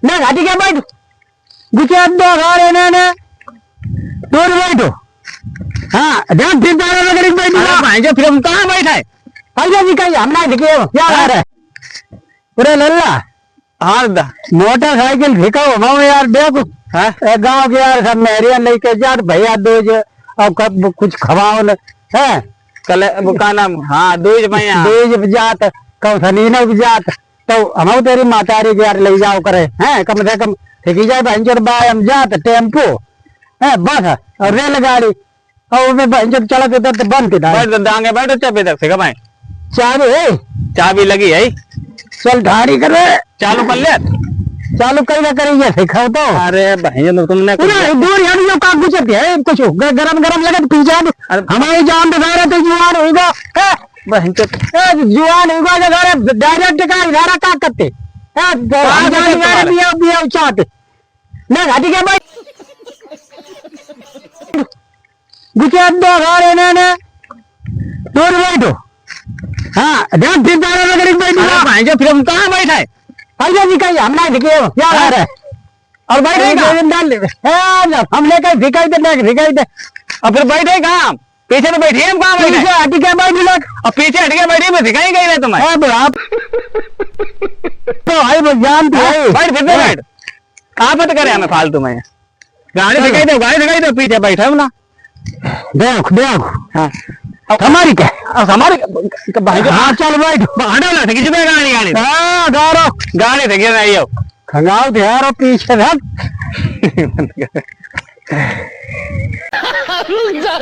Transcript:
ना घाटी क्या बैठ गुजरात दो गाड़े ने दूर बैठो। हाँ ध्यान फिर बैठ भाई जो फिर हम कहाँ बैठा है पैसा जी कहीं हम ना दिखे क्या आ रहा है पूरे लल्ला। हाँ मोटरसाइकिल भिखाओ हम यार देखो गाँव के यार सब मेहरिया लेके जात भैया दूज अब कुछ खवाओ न है कल का नाम। हाँ दूज भैया दूज जात कब सनीना जात तो हम तेरी मातारी के यार ले जाओ करे हैं कम से कम ठीक जाए भैंचर बाय हम जात टेम्पो है बस और रेलगाड़ी और उसमें भैंचर चलते तो बंद के दांगे बैठो चाबी तक से कमाए चाबी लगी है चल ढाड़ी करे चालू कर ले चालू कर ना करेंगे सिखाओ तो। अरे भाई तुमने दूर यार जो का कुछ है कुछ गरम गरम लगे तो पीछे हमारी जान दिखा रहे तो जुआन होगा जुआन होगा जो डायरेक्ट का इधारा का करते चाहते ना घाटी क्या भाई गुजरात दो गाड़े ने दूर बैठो। हाँ ध्यान फिर भाई जो फिर हम कहाँ बैठा है पैसा जी कहीं हम ना दिखे क्या आ रहा है और बैठे हमने कहीं दिखाई दे और फिर बैठे कहाँ पीछे तो बैठे हम कहाँ बैठे हटी क्या बैठ लोग और पीछे हट के बैठे मैं दिखाई गई ना तुम्हें आप तो भाई बस जानते हैं बैठ फिर बैठ कहाँ पता करे हमें फालतू में गाड़ी दिखाई दो पीछे बैठे हम ना देखो हाँ हमारी क्या हमारी भाई हाँ चल बैठ हटो ना किसी पे गाड़ी हाँ गाड़ी थे नहीं हो खंगाओ थे यार पीछे रुक जा